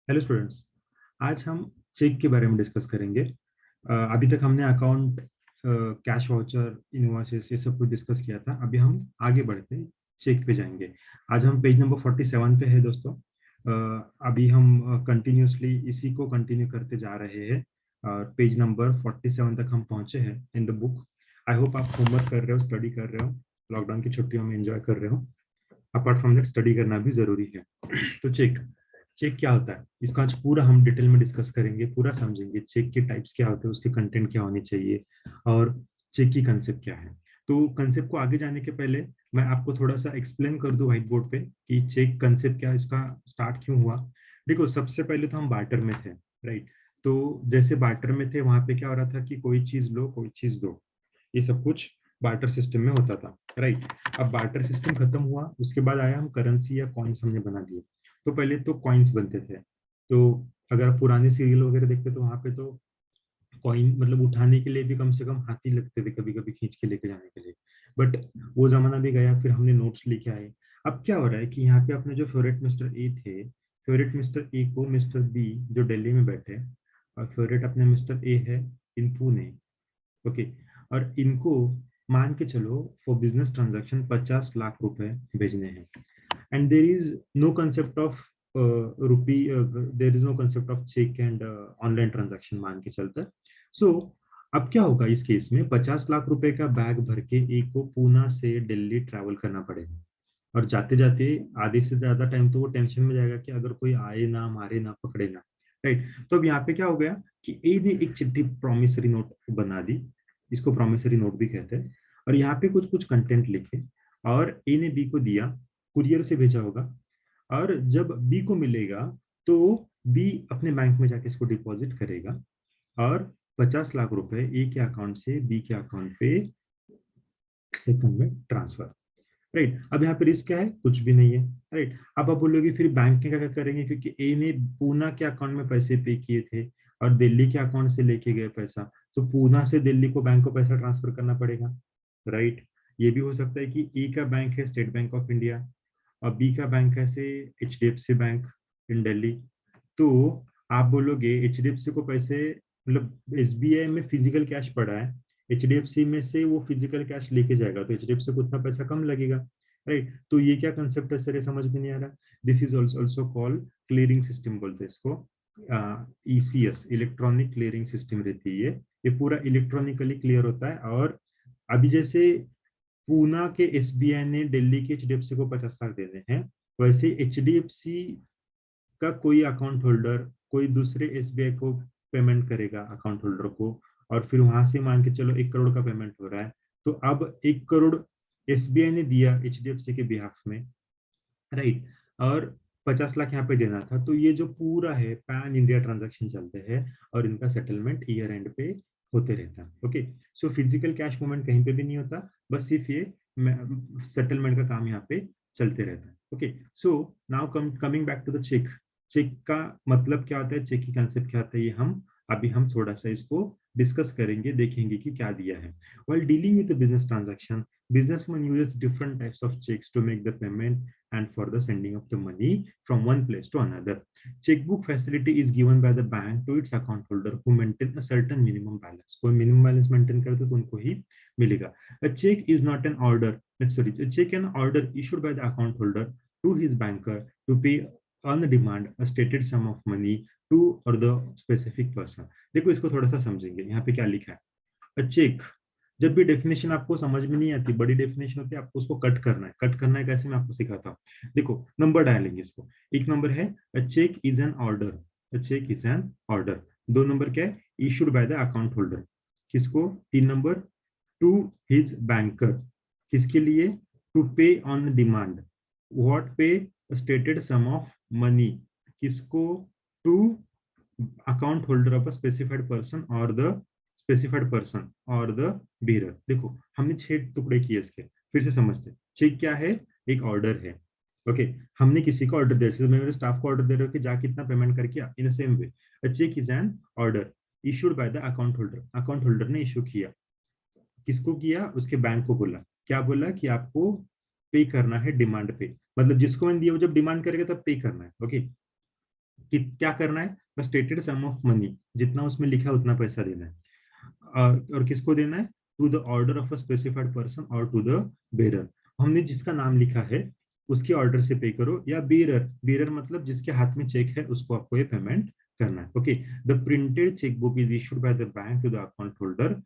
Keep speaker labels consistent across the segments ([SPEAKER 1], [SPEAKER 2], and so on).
[SPEAKER 1] Hello students. आज हम check के बारे में डिस्कस करेंगे। अभी तक हमने अकाउंट, कैश वाउचर, इनवॉइसेस ये सब कुछ डिस्कस किया था। अभी हम आगे बढ़ते हैं, चेक पे जाएंगे। आज हम पेज नंबर 47 पे है दोस्तों। अभी हम कंटिन्यूसली इसी को कंटिन्यू करते जा रहे हैं और पेज नंबर 47 तक हम पहुंचे हैं in the book. I hope आप होमवर्क कर रहे हो, स्टडी कर रहे हो, लॉकडाउन की छुट्टियों में एंजॉय कर रहे हो। अपार्ट फ्रॉम दैट स्टडी करना भी जरूरी है। तो चेक चेक क्या होता है, इसका आज पूरा हम डिटेल में डिस्कस करेंगे, पूरा समझेंगे चेक के टाइप्स क्या होते हैं, उसके कंटेंट क्या होने चाहिए और चेक की कंसेप्ट क्या है। तो कंसेप्ट को आगे जाने के पहले मैं आपको थोड़ा सा एक्सप्लेन कर दूं व्हाइट बोर्ड पे कि चेक कंसेप्ट क्या, इसका स्टार्ट क्यों हुआ। देखो, सबसे पहले तो हम बार्टर में थे, राइट। तो जैसे बार्टर में थे, वहां पे क्या हो रहा था कि कोई चीज लो कोई चीज दो, ये सब कुछ बार्टर सिस्टम में होता था, राइट। अब बार्टर सिस्टम खत्म हुआ, उसके बाद आया हम करेंसी या कॉइन्स हमने बना दिए। तो पहले तो कॉइन्स बनते थे। तो अगर आप पुराने सीरियल वगैरह देखते तो वहां पे तो कॉइन मतलब उठाने के लिए भी कम से कम हाथी लगते थे, कभी कभी खींच के लेके जाने के लिए। बट वो जमाना भी गया, फिर हमने नोट्स लेके आए। अब क्या हो रहा है कि यहाँ पे अपने जो फेवरेट मिस्टर ए थे, फेवरेट मिस्टर ए को मिस्टर बी जो दिल्ली में बैठे, और फेवरेट अपने मिस्टर ए है इन पुणे, ओके। और इनको मान के चलो फॉर बिजनेस ट्रांजैक्शन 50 लाख रुपए भेजने हैं। And there is no concept of rupee, there is no concept of cheque and online transaction मान के चलते। सो अब क्या होगा इस केस में, 50 लाख रुपए का बैग भर के एक को पूना से दिल्ली ट्रैवल करना पड़ेगा। और जाते जाते आधे से ज्यादा टाइम तो वो टेंशन में जाएगा कि अगर कोई आए ना, मारे ना, पकड़े ना, राइट। तो अब यहाँ पे क्या हो गया कि ए ने एक चिट्ठी प्रॉमिसरी नोट बना दी, इसको प्रॉमिसरी नोट भी कहते हैं। और यहाँ पे कुछ कुछ कंटेंट लिखे और ए ने बी को दिया, कुरियर से भेजा होगा। और जब बी को मिलेगा तो बी अपने बैंक में जाके इसको डिपॉजिट करेगा और 50 लाख रुपए ए के अकाउंट से बी के अकाउंट पे सेकंड में ट्रांसफर, राइट। अब यहाँ पे रिस्क क्या है, कुछ भी नहीं है, राइट। अब आप बोलोगे फिर बैंक के क्या करेंगे, क्योंकि ए ने पूना के अकाउंट में पैसे पे किए थे और दिल्ली के अकाउंट से लेके गए पैसा, तो पूना से दिल्ली को बैंक को पैसा ट्रांसफर करना पड़ेगा, राइट। ये भी हो सकता है कि ए का बैंक है स्टेट बैंक ऑफ इंडिया और बी का बैंक है से HDFC बैंक इन दिल्ली। तो आप बोलोगे HDFC को पैसे, मतलब SBI में फिजिकल कैश पड़ा है, HDFC में से वो फिजिकल कैश लेके जाएगा तो HDFC को उतना पैसा कम लगेगा, राइट। तो ये क्या कंसेप्ट है सर, ये समझ में नहीं आ रहा। This is also called clearing system बोलते हैं इसको। ECS इलेक्ट्रॉनिक क्लियरिंग सिस्टम रहती है ये पूरा इलेक्ट्रॉनिकली क्लियर होता है। और अभी जैसे पूना के SBI ने दिल्ली के HDFC को 50 लाख देने हैं, वैसे HDFC का कोई अकाउंट होल्डर कोई दूसरे SBI को पेमेंट करेगा अकाउंट होल्डर को, और फिर वहां से मान के चलो 1 करोड़ का पेमेंट हो रहा है। तो अब 1 करोड़ SBI ने दिया HDFC के बिहाफ में, राइट। और 50 लाख यहाँ पे देना था। तो ये जो पूरा है पैन इंडिया ट्रांजैक्शन चलते हैं और इनका सेटलमेंट ईयर एंड पे होते रहता है, okay. So physical cash movement कहीं पे भी नहीं होता, बस सिर्फ ये सेटलमेंट का काम यहाँ पे चलते रहता है, okay. So now coming back to the cheque. Cheque का मतलब क्या होता है, चेक की कंसेप्ट क्या होता है, ये हम थोड़ा सा इसको डिस्कस करेंगे, देखेंगे कि क्या दिया है। While dealing with the business transaction, businessman uses different types of checks to make the payment and for the sending of the money from one place to another. Checkbook facility is given by the bank to its account holder who maintain a certain minimum balance. कोई minimum balance maintain करते तो उनको ही मिलेगा. A check is not an order. Sorry, a check an order issued by the account holder to his banker to pay on demand a stated sum of money to or the specific person. देखो इसको थोड़ा सा समझेंगे, यहाँ पे क्या लिखा है। चेक, जब भी डेफिनेशन आपको समझ में नहीं आती, बड़ी डेफिनेशन होती है, आपको उसको कट करना है। कट करना है कैसे, मैं आपको सिखाता हूँ। देखो नंबर डालेंगे इसको। एक नंबर है a cheque is an order, a cheque is an order. 2 number क्या है, issued by the account holder, किसको। 3 नंबर टू हिज बैंकर, किसके लिए, to pay on demand, what pay, stated sum of money, किसको, to account holder of a specified person और the specified person और the bearer. देखो हमने 6 टुकड़े किए इसके, फिर से समझते। चेक क्या है, एक ऑर्डर है, ओके। हमने किसी को ऑर्डर दिया, जैसे मैं मेरे स्टाफ को ऑर्डर दे रहा हूँ कि जा कितना पेमेंट करके आ, in same way a cheque is an order issued by the account holder. Account holder ने इशू किया, किसको किया, उसके बैंक को बोला, क्या बोला कि आपको पे करना है डिमांड पे, मतलब जिसको मैंने दिया वो जब डिमांड करेगा तब पे करना है, ओके। कि क्या करना है, बस स्टेटेड सम ऑफ मनी, जितना उसमें लिखा है उतना पैसा देना है। और किसको देना है, to the order of a specified person और टू द बेरर। हमने जिसका नाम लिखा है उसके ऑर्डर से पे करो, या बेरर, बेरर मतलब जिसके हाथ में चेक है उसको आपको ये पेमेंट करना है। Okay, the printed cheque book is issued by the bank to the account holder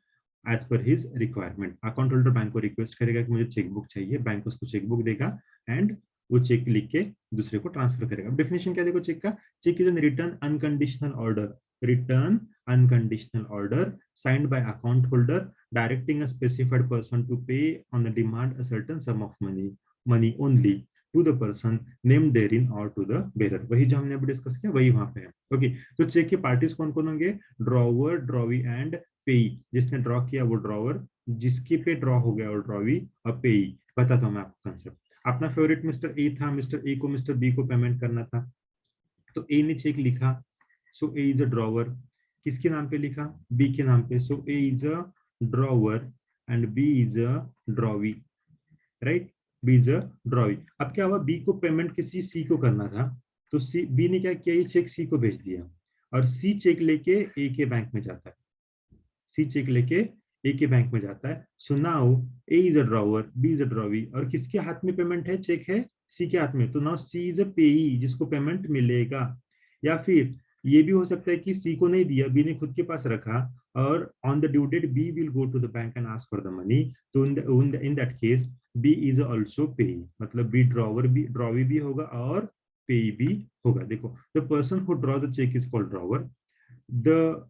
[SPEAKER 1] as per his requirement. Account holder bank को रिक्वेस्ट करेगा कि मुझे चेक बुक चाहिए, बैंक उसको चेक बुक देगा एंड वो चेक लिख के दूसरे को ट्रांसफर करेगा। डेफिनेशन क्या देखो चेक का, cheque is an return unconditional order, return unconditional order signed by account holder directing a specified person to pay on the demand a certain sum of money only to the person named therein or to the bearer। वही जो हमने अभी discuss किया वही वहां पे है। Okay, तो चेक के पार्टीज कौन कौन होंगे, ड्रॉवर, ड्रॉवी एंड पेई। जिसने ड्रॉ किया वो ड्रॉवर, जिसके पे ड्रॉ हो गया वो ड्रॉवी, और पेई। बताता हूँ मैं आपको कंसेप्ट। अपना फेवरेट मिस्टर ए था, मिस्टर ए को मिस्टर बी को पेमेंट करना था, तो ए ने चेक लिखा, सो ए इज अ ड्रॉवर। किसके नाम पे लिखा, बी के नाम पे, so A is a drawer and B is a drawee, right, B is a drawee. अब क्या हुआ, बी को पेमेंट किसी सी को करना था, तो सी, बी ने क्या किया, ये चेक सी को भेज दिया, और सी चेक लेके ए के बैंक में जाता है, सी चेक लेके ए के बैंक में जाता है। So now A is a drawer, B is a drawee, और किसके हाथ में पेमेंट है, चेक है सी के हाथ में, तो नाउ सी इज अ पेई, जिसको पेमेंट मिलेगा। या फिर ये भी हो सकता है कि सी को नहीं दिया, बी ने खुद के पास रखा, और on the due date B will go to the bank and ask for the money, तो in that case B is also payee, मतलब बी ड्रॉवर भी, ड्रॉवी भी होगा और पेई भी होगा। देखो, the person who draw the cheque is called drawer, the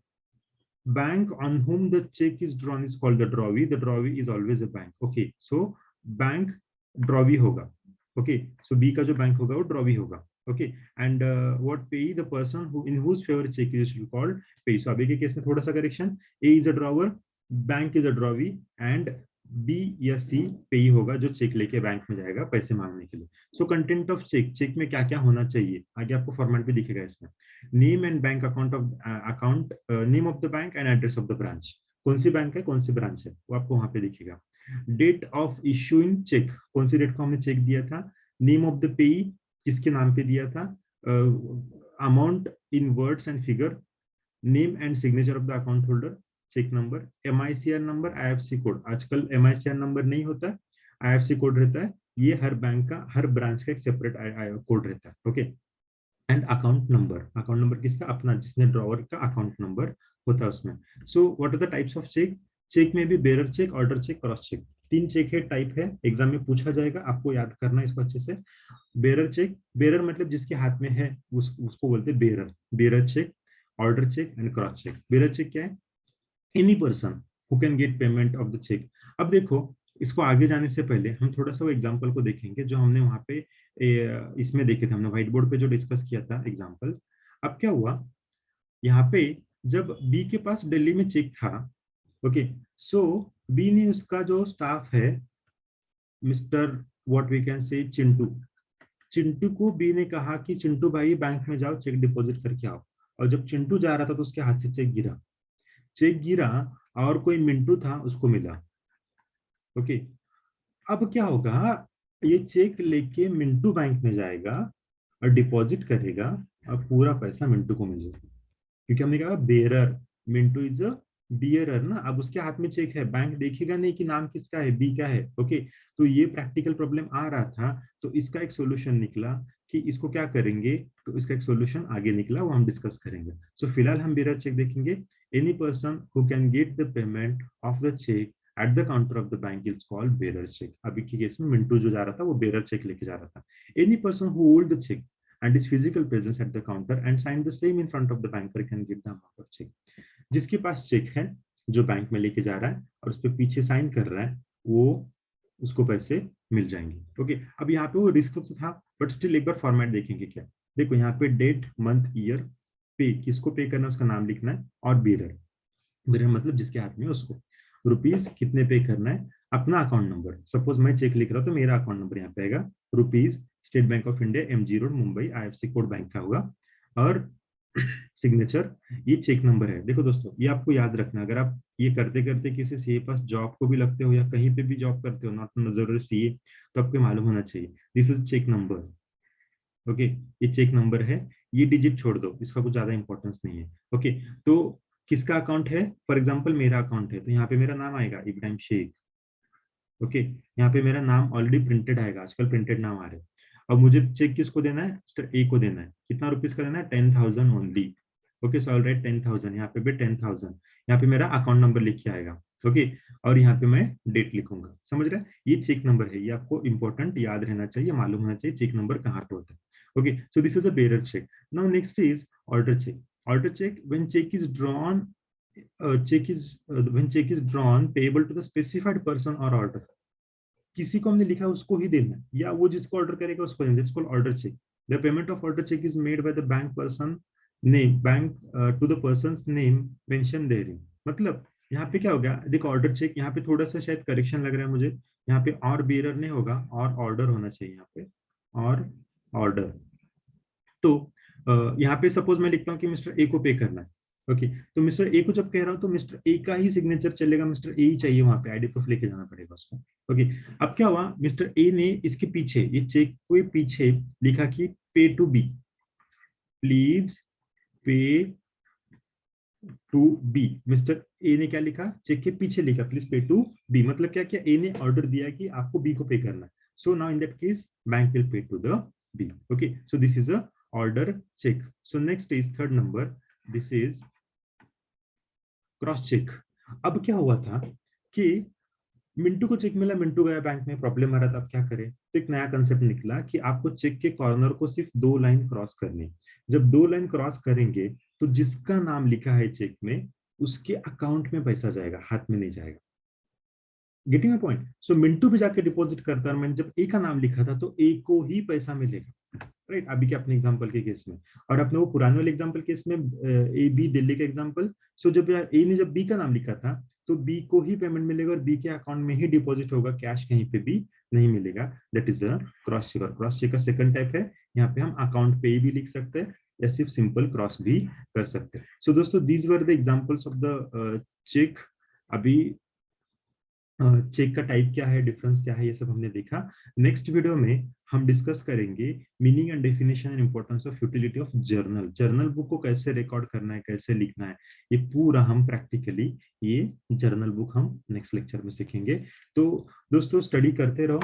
[SPEAKER 1] bank on whom the check is drawn is called the drawee. The drawee is always a bank. Okay, so bank drawee hoga. Okay, so B का जो bank होगा वो drawee होगा. Okay, and what pay, the person who in whose favor check is called pay. So अभी के case में थोड़ा सा correction, A is a drawer, bank is a drawee, and B या C पे ही होगा जो चेक लेके बैंक में जाएगा पैसे मांगने के लिए। So content of cheque, cheque में क्या क्या होना चाहिए आगे आपको फॉर्मेट भी दिखेगा इसमें। Name and bank account of account, name of the bank and address of the branch, कौन सी बैंक है कौन सी ब्रांच है वो आपको वहां पे दिखेगा। डेट ऑफ इशूइंग चेक, कौन सी डेट को हमने चेक दिया था, नेम ऑफ द पेई, किसके नाम पे दिया था, amount in words and figure, name and signature of the account holder, cheque number, MICR number, IFC code. आजकल एमआईसीआर नंबर नहीं होता है, आईएफसी कोड रहता है, ये हर बैंक का, हर ब्रांच का एक सेपरेट कोड रहता है। Okay, and account number, account number किसका, अपना, जिसने ड्रॉवर का अकाउंट नंबर होता है उसमें। So what are the types of cheque, cheque में भी bearer cheque, order cheque, cross cheque, तीन चेक है, टाइप है, एग्जाम में पूछा जाएगा, आपको याद करना है इसको अच्छे से। बेरर चेक, बेरर मतलब जिसके हाथ में है उसको बोलते हैं bearer, bearer cheque, order cheque and cross cheque. Bearer cheque क्या है, any person who can get payment of the cheque. अब देखो, इसको आगे जाने से पहले हम थोड़ा सा वो एग्जांपल को देखेंगे जो हमने वहां पे इसमें देखे थे, हमने व्हाइट बोर्ड पे जो डिस्कस किया था एग्जांपल। अब क्या हुआ, यहाँ पे जब बी के पास दिल्ली में चेक था, ओके, सो बी ने उसका जो स्टाफ है, mister what we can say Chintu, Chintu को बी ने कहा कि चिंटू भाई बैंक में जाओ चेक डिपॉजिट करके आओ। और जब चिंटू जा रहा था तो उसके हाथ से चेक गिरा, चेक गिरा, और कोई मिंटू था उसको मिला। ओके, अब क्या होगा, ये चेक लेके मिंटू बैंक में जाएगा और डिपॉजिट करेगा, और पूरा पैसा मिंटू को मिल जाएगा, क्योंकि हमने कहा bearer, Mintu is a bearer ना। अब उसके हाथ में चेक है, बैंक देखेगा नहीं कि नाम किसका है, बी का है। ओके, तो ये प्रैक्टिकल प्रॉब्लम आ रहा था, तो इसका एक सोल्यूशन निकला कि इसको क्या करेंगे, तो इसका एक सोल्यूशन आगे निकला, वो हम डिस्कस करेंगे। सो फिलहाल हम बेरर चेक देखेंगे। Any person who can get the payment of the cheque at the counter of the bank is called bearer cheque. अभी के केस में मिंटू जो जा रहा था वो बेरर चेक लेके जा रहा था। Any person who hold the cheque and his physical presence at the counter and sign the same in front of the banker can give the amount of check। जिसके पास चेक है, जो bank में लेके जा रहा है और उस पर पीछे साइन कर रहा है, वो उसको पैसे मिल जाएंगे। ओके, अब यहाँ पे वो रिस्क तो था, बट स्टिल एक बार फॉर्मेट देखेंगे क्या। देखो यहाँ पे डेट, मंथ, ईयर, पे, किसको पे करना है उसका नाम लिखना है, और बेरर, बेरर मतलब जिसके हाथ में है उसको, रुपीज कितने पे करना है, अपना अकाउंट नंबर, सपोज मैं चेक लिख रहा हूँ तो मेरा अकाउंट नंबर यहाँ पे आएगा, rupees, state bank of India, MG road, Mumbai, IFC code bank का होगा, और सिग्नेचर, ये चेक नंबर है। देखो दोस्तों, ये आपको याद रखना, अगर आप ये करते करते किसी सीए पास जॉब को भी लगते हो या कहीं पे भी जॉब करते हो, नॉट जरूरी सीए, तो आपको मालूम होना चाहिए, this is cheque number. Okay, ये चेक नंबर है, ये डिजिट छोड़ दो, इसका कुछ ज्यादा इंपॉर्टेंस नहीं है। ओके, तो किसका अकाउंट है? फॉर एग्जाम्पल मेरा अकाउंट है, तो यहाँ पे मेरा नाम आएगा इब्राहिम शेख। ओके, यहाँ पे मेरा नाम ऑलरेडी प्रिंटेड आएगा, आजकल प्रिंटेड नाम आ रहे हैं। अब मुझे चेक किसको देना है? मिस्टर ए को देना है। कितना रुपीज का देना है? 10,000 only. Okay, so all right 10,000, यहाँ पे भी 10,000। यहाँ पे मेरा अकाउंट नंबर लिख के आएगा। ओके, और यहाँ पे मैं डेट लिखूंगा। समझ रहे हैं? ये चेक नंबर है, ये आपको इंपॉर्टेंट याद रहना चाहिए, मालूम होना चाहिए चेक नंबर कहाँ पे होता है। Okay, so this is a bearer cheque. Now next is order cheque. Order check, when check is drawn, when check is drawn payable to the specified person or order, किसी को हमने लिखा उसको ही देना है, या वो जिसको ऑर्डर करेगा उसको देना। It's called order cheque. The payment of order cheque is made by the bank person name, bank to the persons name mention there. मतलब यहाँ पे क्या हो गया, देखो ऑर्डर चेक, यहाँ पे थोड़ा सा शायद करेक्शन लग रहा है मुझे, यहाँ पे और बेरर नहीं होगा, और ऑर्डर होना चाहिए यहाँ पे, और ऑर्डर। तो यहाँ पे सपोज मैं लिखता हूँ कि मिस्टर ए को पे करना है। ओके, तो मिस्टर ए को जब कह रहा हूँ तो मिस्टर ए का ही सिग्नेचर चलेगा, मिस्टर ए ही चाहिए, वहां पे आईडी प्रूफ लेके जाना पड़ेगा उसको। ओके, अब क्या हुआ, मिस्टर ए ने इसके पीछे, ये चेक के पीछे लिखा कि pay to B, please pay to B. Mister A ने क्या लिखा, चेक के पीछे लिखा प्लीज पे टू बी। मतलब क्या किया, ए ने ऑर्डर दिया कि आपको बी को पे करना है। So now in that case bank will pay to the B. Okay, so this is a order cheque. So next is third number, this is cross cheque. अब क्या हुआ था कि मिंटू को चेक मिला, मिंटू गया बैंक में, प्रॉब्लम आ रहा था, अब क्या करे, तो एक नया कंसेप्ट निकला कि आपको चेक के कॉर्नर को सिर्फ 2 लाइन क्रॉस करनी। जब 2 लाइन क्रॉस करेंगे तो जिसका नाम लिखा है चेक में उसके अकाउंट में पैसा जाएगा, हाथ में नहीं जाएगा। Getting my point? So Mintu भी जाके डिपॉजिट करता है, मैंने जब ए का नाम लिखा था तो ए को ही पैसा मिलेगा। राइट, अभी के अपने एग्जांपल के केस में, और अपने वो पुराने वाले एग्जांपल केस में ए बी दिल्ली का एग्जांपल। सो जब ए ने जब बी का नाम लिखा था तो बी को ही पेमेंट मिलेगा और बी के अकाउंट में ही डिपॉजिट होगा, कैश कहीं पे भी नहीं मिलेगा। That is a cross cheque. और क्रॉस चेक का सेकंड टाइप है, यहाँ पे हम अकाउंट पे भी लिख सकते हैं या सिर्फ सिंपल क्रॉस भी कर सकते हैं। सो दोस्तों, these were the examples of the cheque. अभी चेक का टाइप क्या है, डिफरेंस क्या है, ये सब हमने देखा। नेक्स्ट वीडियो में हम डिस्कस करेंगे meaning and definition and importance of utility of journal. Journal book को कैसे रिकॉर्ड करना है, कैसे लिखना है, ये पूरा हम प्रैक्टिकली, ये जर्नल बुक हम नेक्स्ट लेक्चर में सीखेंगे। तो दोस्तों, स्टडी करते रहो,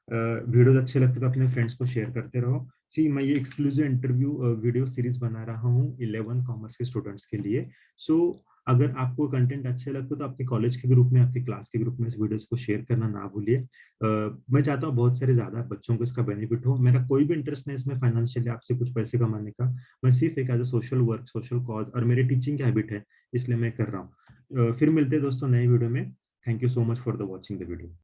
[SPEAKER 1] वीडियोस अच्छे लगते तो अपने फ्रेंड्स को शेयर करते रहो। सी, मैं ये एक्सक्लूसिव इंटरव्यू वीडियो सीरीज बना रहा हूँ 11 कॉमर्स के स्टूडेंट्स के लिए। सो अगर आपको कंटेंट अच्छे लगते तो आपके कॉलेज के ग्रुप में, आपके क्लास के ग्रुप में इस वीडियोस को शेयर करना ना भूलिए। मैं चाहता हूँ बहुत सारे ज्यादा बच्चों को इसका बेनिफिट हो। मेरा कोई भी इंटरेस्ट नहीं इसमें फाइनेंशियली आपसे कुछ पैसे कमाने का, मैं सिर्फ एक as a social work, social cause, और मेरी टीचिंग की हैबिट है, इसलिए मैं कर रहा हूँ। फिर मिलते हैं दोस्तों नए वीडियो में। Thank you so much for the watching the video.